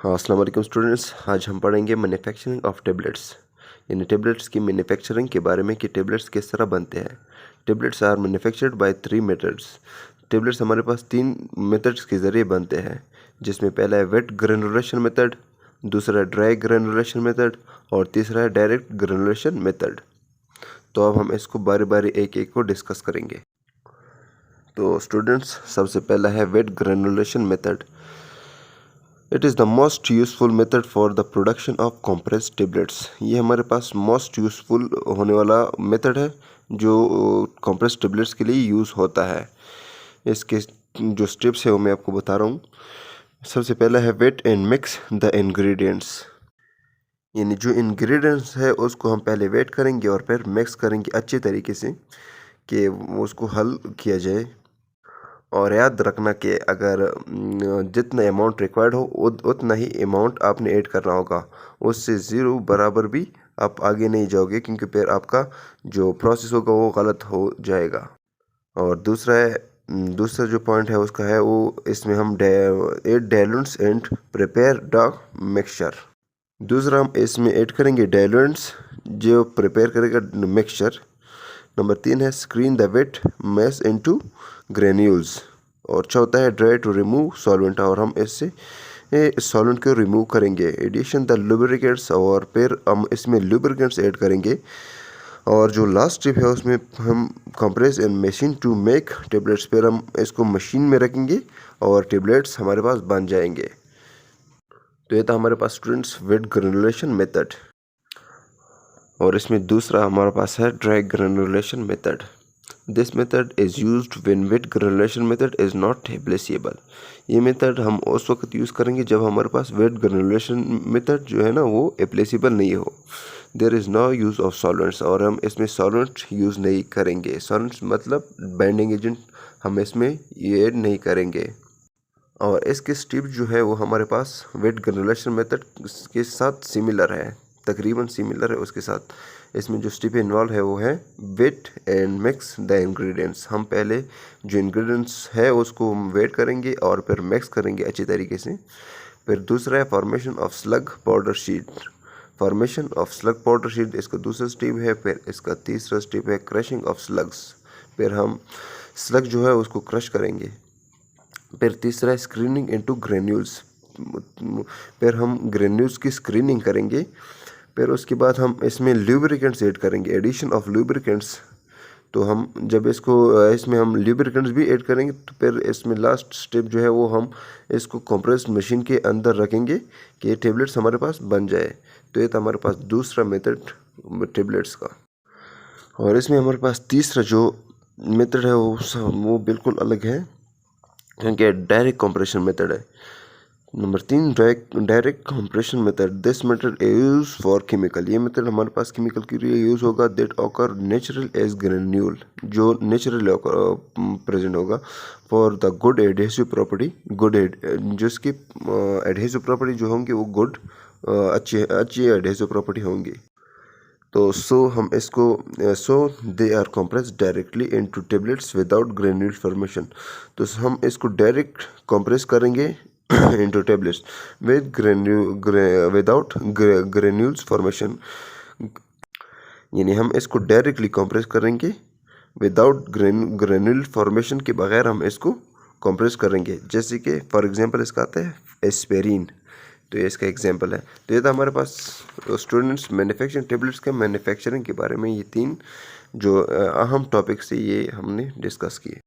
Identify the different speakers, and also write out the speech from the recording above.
Speaker 1: अस्सलाम वालेकुम स्टूडेंट्स, आज हम पढ़ेंगे मैन्युफैक्चरिंग ऑफ टेबलेट्स यानी टेबलेट्स की मैन्युफैक्चरिंग के बारे में कि टेबलेट्स किस तरह बनते हैं। Tablets are manufactured by 3 methods. Tablets हमारे पास 3 मेथड्स के ज़रिए बनते हैं, जिसमें पहला है वेट ग्रेनुलेशन मेथड, दूसरा है ड्राई ग्रेनुलेशन मेथड और तीसरा है डायरेक्ट ग्रेनुलेशन मेथड। तो अब हम इसको बारी बारी एक एक को डिस्कस करेंगे। तो स्टूडेंट्स, सबसे पहला है wet granulation method. It is the most useful method for the production of compressed tablets. ये हमारे पास मोस्ट यूज़फुल होने वाला मेथड है जो कॉम्प्रेस्ड टेबलेट्स के लिए यूज़ होता है। इसके जो स्टेप्स है वो मैं आपको बता रहा हूँ। सबसे पहला है weigh and mix the ingredients, यानी जो इंग्रेडिएंट्स है उसको हम पहले वेट करेंगे और फिर मिक्स करेंगे अच्छे तरीके से कि उसको हल किया जाए। और याद रखना कि अगर जितना अमाउंट रिक्वायर्ड हो उतना ही अमाउंट आपने ऐड करना होगा, उससे ज़ीरो बराबर भी आप आगे नहीं जाओगे, क्योंकि फिर आपका जो प्रोसेस होगा वो गलत हो जाएगा। और दूसरा जो पॉइंट है उसका है वो इसमें हम add diluents and prepare the mixture. दूसरा हम इसमें ऐड करेंगे डाइल्यूएंट्स जो प्रिपेयर करेगा मिक्सचर। नंबर 3 है screen the wet mash into granules. और चौथा है ड्राई टू रिमूव सॉल्वेंट, और हम इससे सॉल्वेंट को रिमूव करेंगे। एडिशन द लुब्रिकेंट्स, और फिर हम इसमें लुब्रिकेंट्स ऐड करेंगे। और जो लास्ट स्टेप है उसमें हम compress and machine to make tablets, फिर हम इसको मशीन में रखेंगे और टेबलेट्स हमारे पास बन जाएंगे। तो ये था हमारे पास स्टूडेंट्स वेट ग्रेनुलेशन मेथड। और इसमें दूसरा हमारे पास है dry granulation method. This method is used when wet granulation method is not applicable. ये मेथड हम उस वक्त यूज़ करेंगे जब हमारे पास वेट ग्रेनुलेशन मेथड जो है ना वो एप्लीसिबल नहीं हो। There is no use of solvents, और हम इसमें सॉल्वेंट यूज़ नहीं करेंगे। सॉल्वेंट्स मतलब बाइंडिंग एजेंट हम इसमें ऐड नहीं करेंगे। और इसके स्टेप जो है वो हमारे पास वेट ग्रेनुलेशन मेथड के साथ सिमिलर है, तकरीबन सिमिलर है उसके साथ। इसमें जो स्टेप इन्वॉल्व है वो है weigh and mix the ingredients. हम पहले जो इंग्रेडिएंट्स है उसको हम वेट करेंगे और फिर मिक्स करेंगे अच्छी तरीके से। फिर दूसरा है formation of slug powder sheet. Formation of slug powder sheet इसका दूसरा स्टेप है। फिर इसका तीसरा स्टेप है क्रशिंग ऑफ स्लग्स। फिर हम स्लग जो है उसको क्रश करेंगे। फिर तीसरा है स्क्रीनिंग इनटू ग्रेन्यूल्स। फिर हम ग्रेन्यूल्स की स्क्रीनिंग करेंगे। फिर उसके बाद हम इसमें लुब्रिकेंट्स ऐड करेंगे, एडिशन ऑफ लुब्रिकेंट्स। तो हम जब इसमें हम लुब्रिकेंट्स भी ऐड करेंगे तो फिर इसमें लास्ट स्टेप जो है वो हम इसको कंप्रेस्ड मशीन के अंदर रखेंगे कि ये टेबलेट्स हमारे पास बन जाए। तो ये था हमारे पास दूसरा मेथड टेबलेट्स का। और इसमें हमारे पास तीसरा जो मेथड है वो बिल्कुल अलग है, क्योंकि डायरेक्ट कंप्रेशन मेथड है। Number 3 direct compression method. This method use for chemical. ये मेथड हमारे पास केमिकल के लिए यूज़ होगा। That occur natural as granule, जो नेचुरल प्रेजेंट होगा। For the good adhesive property, जिसकी एडहेसिव प्रॉपर्टी जो होंगी वो गुड अच्छी एडहेसिव प्रॉपर्टी होंगी। तो हम इसको they are compressed directly into tablets without granule formation. तो हम इसको डायरेक्ट कंप्रेस करेंगे into tablets without granules formation, यानी हम इसको डायरेक्टली कंप्रेस करेंगे विदाउट ग्रेन्यूल फॉर्मेशन के बगैर हम इसको कंप्रेस करेंगे। जैसे कि फॉर एग्जांपल इसका आता है एस्पिरिन, तो ये इसका एग्जांपल है। तो ये था हमारे पास स्टूडेंट्स मैन्युफैक्चरिंग टेबलेट्स के मैन्युफैक्चरिंग के बारे में ये 3 जो अहम टॉपिक्स है ये हमने डिस्कस किए।